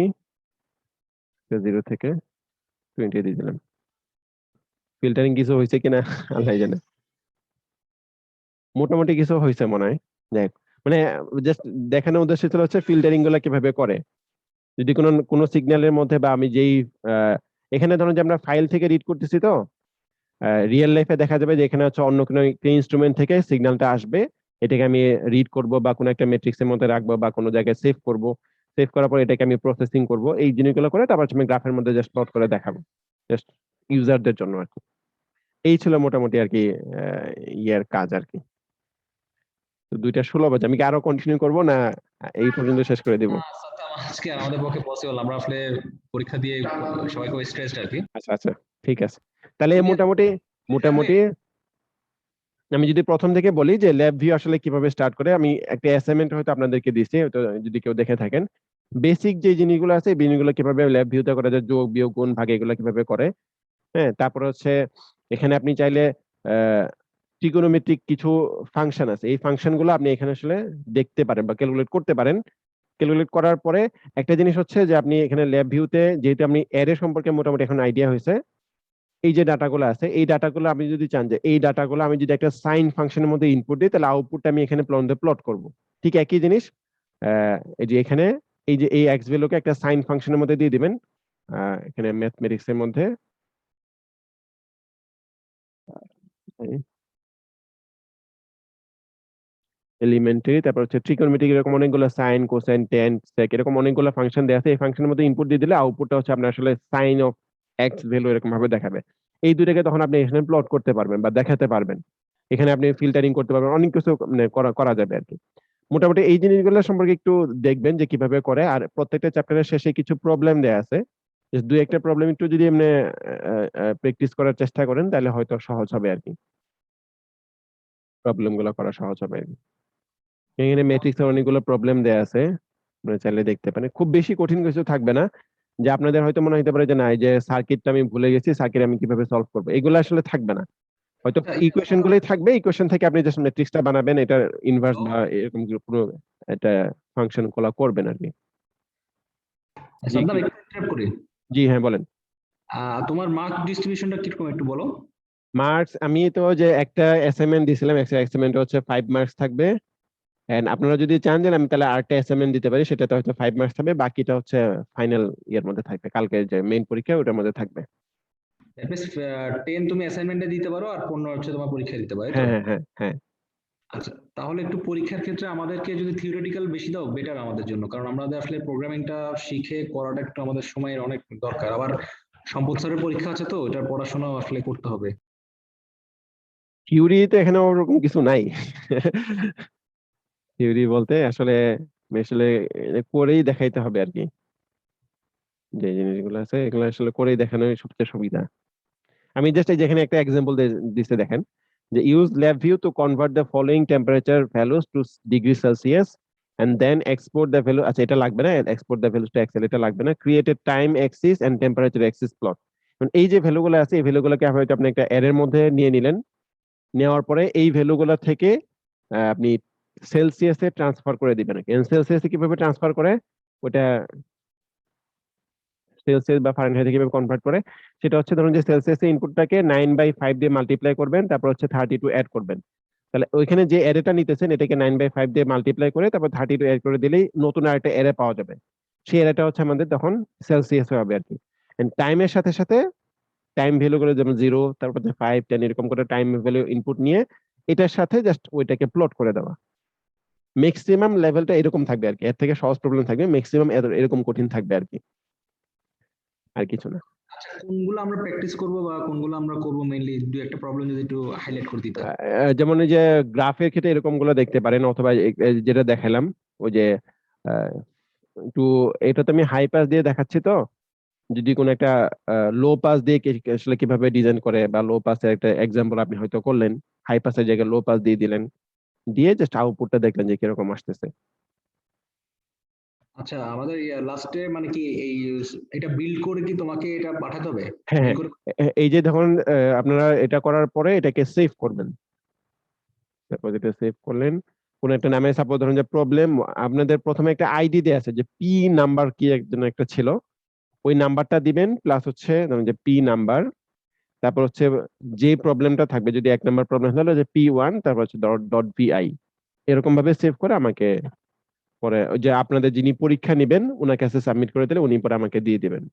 0 থেকে 20 দিয়ে দিলাম। ফিল্টারিং কিছু হয়েছে কিনা আল্লাহ জানে, মোটামুটি কিছু হয়েছে মনে হয়। দেখ, মানে জাস্ট দেখানোর উদ্দেশ্য ছিল হচ্ছে ফিল্টারিং গুলা কিভাবে করে। যদি কোনো কোনো সিগন্যালের মধ্যে বা আমি যেই এখানে ধরুন যে আমরা ফাইল থেকে রিড করতেছি, তো রিয়েল লাইফে দেখা যাবে যে এখানে হচ্ছে অন্য কোনো একটা ইনস্ট্রুমেন্ট থেকে সিগন্যালটা আসবে, এটাকে আমি রিড করব বা কোনো একটা ম্যাট্রিক্স এর মধ্যে রাখবো বা কোনো জায়গায় সেভ করব। সেভ করার পর এটাকে আমি প্রসেসিং করব, এই জিনিসগুলো করে তারপর আমি গ্রাফের মধ্যে জাস্ট প্লট করে দেখাবো, জাস্ট ইউজারদের জন্য আর কি। এই ছিল মোটামুটি আর কি ইয়ার কাজ আর কি। তো 2টা 16 বাজে, আমি কি আরো কন্টিনিউ করব না এই পর্যন্ত শেষ করে দিব? আজকে আমাদের পক্ষে পসিবল, আমরা আসলে পরীক্ষা দিয়ে সবাই খুব স্ট্রেসড আর কি। আচ্ছা আচ্ছা, ঠিক আছে। তাহলে মোটামুটি মোটামুটি আমি যদি প্রথম থেকে বলি যে ল্যাব ভিউ আসলে কিভাবে স্টার্ট করে, আমি একটা অ্যাসাইনমেন্ট হয়তো আপনাদেরকে দিচ্ছি, তো যদি কেউ দেখে থাকেন, বেসিক যে জিনিসগুলো আছে এই জিনিসগুলো কিভাবে ল্যাব ভিউতে করা যায়, যোগ বিয়োগ গুণ ভাগ এগুলো কিভাবে করে। হ্যাঁ, তারপর হচ্ছে এখানে আপনি চাইলে ট্রিগোনোমেট্রিক কিছু ফাংশন আছে, এই ফাংশনগুলো আপনি এখানে আসলে দেখতে পারেন বা ক্যালকুলেট করতে পারেন। ক্যালকুলেট করার পরে একটা জিনিস হচ্ছে যে আপনি এখানে ল্যাব ভিউতে যেহেতু আপনি অ্যারে সম্পর্কে মোটামুটি এখন আইডিয়া হয়েছে, এই যে ডাটাগুলো আছে এই ডাটাগুলো আপনি যদি চান যে এই ডাটাগুলো আমি যদি একটা সাইন ফাংশনের মধ্যে ইনপুট দিই, তাহলে আউটপুটটা আমি এখানে প্লট করব। ঠিক একই জিনিস এই যে এখানে এই যে এই এক্স ভ্যালুকে একটা সাইন ফাংশনের মধ্যে দিয়ে দিবেন, এখানে ম্যাথমেটিক্স এর মধ্যে এলিমেন্টারি, তারপর হচ্ছে ট্রিগোনোমেট্রিক, এরকম অনেকগুলো সাইন কোসাইন ট্যান সেক এরকম অনেকগুলো ফাংশন দেওয়া আছে। এই ফাংশনের মধ্যে ইনপুট দিয়ে দিলে আউটপুটটা হচ্ছে আপনার আসলে সাইন অফ এক্স ভ্যালু এরকম ভাবে দেখাবে। এই দুইটাকে তখন আপনি এখানে প্লট করতে পারবেন বা দেখাতে পারবেন। এখানে আপনি ফিল্টারিং করতে পারবেন, অনেক কিছু মানে করা যাবে আর কি। মোটামুটি এই জিনিসগুলো সম্পর্কে একটু দেখবেন যে কিভাবে করে। আর প্রত্যেকটা চ্যাপ্টারের শেষে কিছু প্রবলেম দেয়া আছে, দুই একটা প্রবলেম একটু যদি এমনি প্র্যাকটিস করার চেষ্টা করেন তাহলে হয়তো সহজ হবে আর কি, প্রবলেম গুলো করা সহজ হবে আর কি। এখানে ম্যাট্রিক্স এর অনেকগুলো প্রবলেম দেয়া আছে, আপনারা চাইলে দেখতে পারেন। খুব বেশি কঠিন কিছু থাকবে না, যে আপনাদের হয়তো মনে হতে পারে যে না এই যে সার্কিটটা আমি ভুলে গেছি, সার্কিট আমি কিভাবে সলভ করবো, এগুলো আসলে থাকবে না। হয়তো ইকুয়েশন গুলোই থাকবে, ইকুয়েশন থেকে আপনি জাস্ট ম্যাট্রিক্সটা বানাবেন, এটা ইনভার্স বা এরকম পুরো এটা ফাংশন গুলো করবেন আর কি। জি সাদ্দাম, একটু interrupt করি। জি হ্যাঁ বলেন। তোমার মার্ক ডিস্ট্রিবিউশনটা কিরকম একটু বলো। মার্কস আমি তো যে একটা অ্যাসাইনমেন্ট দিছিলাম, একটা অ্যাসাইনমেন্ট হচ্ছে 5 মার্কস থাকবে। এন্ড আপনারা যদি চান যে আমি তাহলে আরেকটা অ্যাসাইনমেন্ট দিতে পারি, সেটাতে হয়তো 5 মার্কস থাকবে, বাকিটা হচ্ছে ফাইনাল ইয়ার মধ্যে থাকবে, কালকে যে মেইন পরীক্ষা ওটার মধ্যে থাকবে। 10 তুমি অ্যাসাইনমেন্টে দিতে পারো আর 15 হচ্ছে তোমার পরীক্ষা দিতে পারো, তাই তো? হ্যাঁ হ্যাঁ হ্যাঁ হ্যাঁ। আচ্ছা, তাহলে একটু পরীক্ষার ক্ষেত্রে আমাদেরকে যদি থিওরিটিক্যাল বেশি দাও বেটার আমাদের জন্য, কারণ আমাদের আসলে প্রোগ্রামিংটা শিখে করাটা একটু আমাদের সময়ের অনেক দরকার। আবার সম্পদ স্যারের পরীক্ষা আছে, তো এটার পড়াশোনা আসলে করতে হবে। থিওরি তো এখানে ওরকম কিছু নাই। থিওরি বলতে আসলে আসলে করেই দেখাইতে হবে আর কি, যে জিনিসগুলো আছে এগুলো আসলে করেই দেখানোই সবচেয়ে সুবিধা। আমি জাস্ট এই যেখানে একটা এক্সাম্পল দিতে দেখেন, যে use LabVIEW to convert the following temperature values to degree Celsius and then export the value, আচ্ছা এটা লাগবে না, export the values to Excel এটা লাগবে না, create a time axis and temperature axis plot. এই যে ভ্যালুগুলো আছে এই ভ্যালুগুলোকে হয়তো আপনি একটা অ্যারের মধ্যে নিয়ে নিলেন, নেওয়ার পরে এই ভ্যালুগুলো থেকে আপনি সেলসিয়াসে ট্রান্সফার করে দিবেন। সেলসিয়াসে কিভাবে ট্রান্সফার করে, ওটা সেলসিয়াস বা ফারেনহাইটে কিভাবে কনভার্ট করে, সেটা হচ্ছে ধরুন যে সেলসিয়াসে ইনপুটটাকে 9/5 দিয়ে মাল্টিপ্লাই করবেন, তারপর হচ্ছে 32 অ্যাড করবেন। তাহলে ওইখানে যে অ্যারেটা নিতেছেন এটাকে 9/5 দিয়ে মাল্টিপ্লাই করে তারপর 32 অ্যাড করে দিলেই নতুন আরেকটা অ্যারে পাওয়া যাবে। সেই অ্যারেটা হচ্ছে আমাদের তখন সেলসিয়াস হবে আর কি। টাইমের সাথে সাথে টাইম ভ্যালু করে, যেমন 0 তারপর 5 10 এরকম করে টাইম ভ্যালু ইনপুট নিয়ে এটার সাথে জাস্ট ওইটাকে প্লট করে দেওয়া। ম্যাক্সিমাম লেভেলটা এরকম থাকবে আর কি, এর থেকে সহজ প্রবলেম থাকবে, ম্যাক্সিমাম এরকম কঠিন থাকবে আর কি, আর কিছু না। আচ্ছা, কোনগুলো আমরা প্র্যাকটিস করব বা কোনগুলো আমরা করব মেইনলি, দুই একটা প্রবলেম যদি একটু হাইলাইট করে দিতে। যেমন এই যে গ্রাফের ক্ষেত্রে এরকম গুলো দেখতে পারেন, অথবা যেটা দেখালাম ওই যে আহ, একটু এটা তো আমি হাই পাস দিয়ে দেখাচ্ছি, তো যদি কোনো একটা লো পাস দিয়ে আসলে কিভাবে ডিজাইন করে, বা লো পাসের একটা এক্সাম্পল আপনি হয়তো করলেন, হাই পাসের জায়গায় লো পাস দিয়ে দিলেন, দিয়ে জাস্ট আউটপুটটা দেখলেন যে কিরকম আসতেছে। আচ্ছা, আমাদের লাস্টে মানে কি এই এটা বিল্ড করে কি তোমাকে এটা পাঠাতে হবে? হ্যাঁ হ্যাঁ, Build করে এই যে ধরুন আপনারা এটা করার পরে এটাকে সেভ করবেন, তারপর যেটা সেভ করলেন কোন একটা নামে, সাপোজ ধরুন যে প্রবলেম, আপনাদের প্রথমে একটা আইডি দেয়া আছে যে পি নাম্বার কি একজন একটা ছিল, ওই নাম্বারটা দিবেন, প্লাস হচ্ছে ধরুন যে পি নাম্বার, তারপর হচ্ছে যে প্রবলেমটা থাকবে, যদি 1 নাম্বার প্রবলেম হলো যে P1, তারপর হচ্ছে .vi, এরকম ভাবে সেভ করে আমাকে পরে ওই যে আপনাদের যিনি পরীক্ষা নেবেন ওনার কাছে সাবমিট করে দিলে উনি পরে আমাকে দিয়ে দিবেন।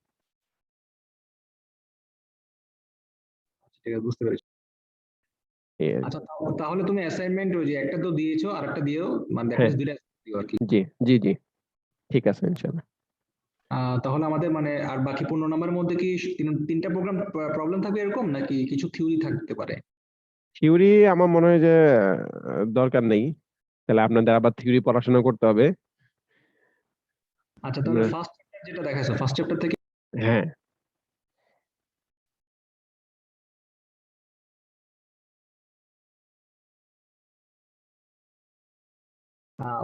ঠিক আছে, বুঝতে পেরেছি। এই আর কি। আচ্ছা, তাহলে তুমি অ্যাসাইনমেন্ট ওই যে একটা তো দিয়েছো, আরেকটা দিও, মানে দ্যাট হ্যাঁ, মিন্স দুইটা assignment দিও আর কি। জি জি জি, ঠিক আছে ইনশাআল্লাহ। তাহলে আমাদের মানে আর বাকি 15 নম্বরের মধ্যে কি তিনটা প্রবলেম থাকবে এরকম, নাকি কিছু থিওরি থাকতে পারে? থিওরি আমার মনে হয় যে দরকার নেই, তাহলে আপনাদের আবার থিওরি পড়াশোনা করতে হবে। আচ্ছা, তাহলে আমরা- ফার্স্ট চ্যাপ্টার যেটা দেখাইছো, ফার্স্ট চ্যাপ্টার থেকে হ্যাঁ,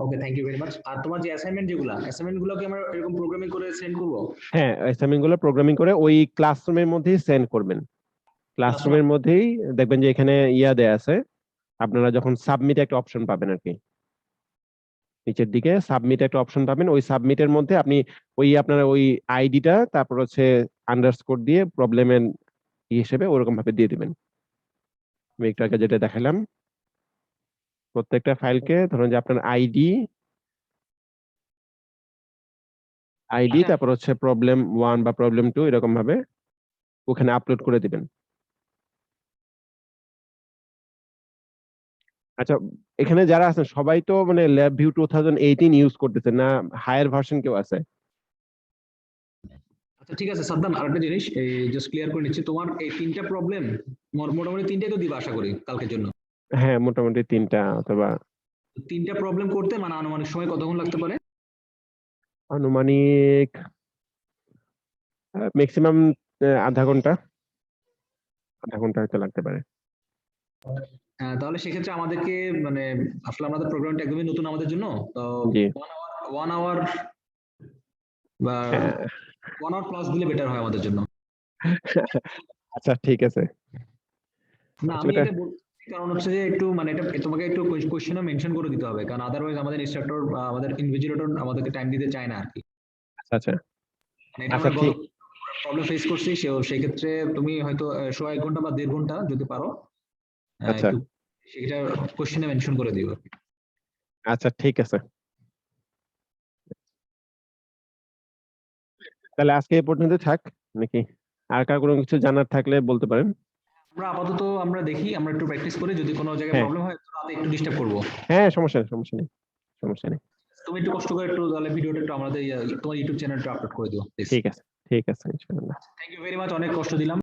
ওকে, থ্যাংক ইউ ভেরি মাচ। আর তোমার যে অ্যাসাইনমেন্ট গুলো কি আমরা এরকম প্রোগ্রামিং করে সেন্ড করবো? হ্যাঁ, অ্যাসাইনমেন্ট গুলো প্রোগ্রামিং করে ওই ক্লাসরুমের মধ্যেই সেন্ড করবেন। ক্লাসরুমের মধ্যেই দেখবেন যে এখানে ইয়া দেয়া আছে, আপনারা যখন সাবমিট একটা অপশন পাবেন আর কি, নিচের দিকে সাবমিট একটা অপশন পাবেন, ওই সাবমিটের মধ্যে আপনি ওই আপনার ওই আইডিটা তারপর হচ্ছে আন্ডারস্কোর দিয়ে প্রবলেমের হিসেবে ওরকম ভাবে দিয়ে দিবেন। আমি একটু আগে যেটা দেখালাম, প্রত্যেকটা ফাইলকে ধরুন যে আপনার আইডি আচ্ছা। তারপর হচ্ছে প্রবলেম 1 বা প্রবলেম 2 এরকম ভাবে ওখানে আপলোড করে দিবেন। আচ্ছা, এখানে যারা আছেন সবাই তো মানে ল্যাব ভিউ 2018 ইউজ করতেছেন না, হায়ার ভার্সন কেউ আছে? আচ্ছা, ঠিক আছে সাদ্দাম, আরেকটা জিনিস এই জাস্ট ক্লিয়ার করে নিচ্ছি, তোমার এই তিনটা প্রবলেম মোটামুটি তিনটাই তো দিবা আশা করি কালকের জন্য। হ্যাঁ, মোটামুটি 3টা অথবা তিনটা প্রবলেম করতে মানে আনুমানিক সময় কতক্ষণ লাগতে পারে? আনুমানিক ম্যাক্সিমাম আধা ঘন্টা হয়তো লাগতে পারে। তাহলে সেক্ষেত্রে আমাদেরকে মানে আসলে আমাদের প্রোগ্রামটা একদমই নতুন আমাদের জন্য, তো জি। 1 আওয়ার বা হ্যাঁ। 1 আওয়ার প্লাস দিলে বেটার হয় আমাদের জন্য। আচ্ছা, ঠিক আছে। না, আমি এটা বলছি কারণ হচ্ছে যে একটু মানে এটা তোমাকে একটু কোশ্চেনও মেনশন করে দিতে হবে, কারণ আদারওয়াইজ আমাদের ইনস্ট্রাক্টর বা আমাদের ইনভিজিলেটর আমাদেরকে টাইম দিতে চায় না আর কি। আচ্ছা, মানে এটা আচ্ছা, আমরা ঠিক। প্রবলেম ফেস করছি, সেই ক্ষেত্রে তুমি হয়তো 1.5 ঘন্টা বা 1.5 ঘন্টা যদি পারো আচ্ছা, একটু সেটা কোশ্চেনে মেনশন করে দিও। আচ্ছা, ঠিক আছে। তাহলে আজকে এই পর্যন্ত থাক নাকি? আর কার কোনো কিছু জানার থাকলে বলতে পারেন। আমরা আপাতত আমরা দেখি, আমরা একটু প্র্যাকটিস করি, যদি কোনো জায়গায় হ্যাঁ, প্রবলেম হয় তো রাতে একটু ডিস্টার্ব করবো। হ্যাঁ, সমস্যা নেই। সমস্যা নেই। তুমি একটু কষ্ট করে একটু তাহলে ভিডিওটা একটু আমাদের তোমার ইউটিউব চ্যানেলটা আপলোড করে দিও প্লিজ। ঠিক আছে, ঠিক আছে, ইনশাআল্লাহ। থ্যাংক ইউ ভেরি মাচ, অনেক কষ্ট দিলাম।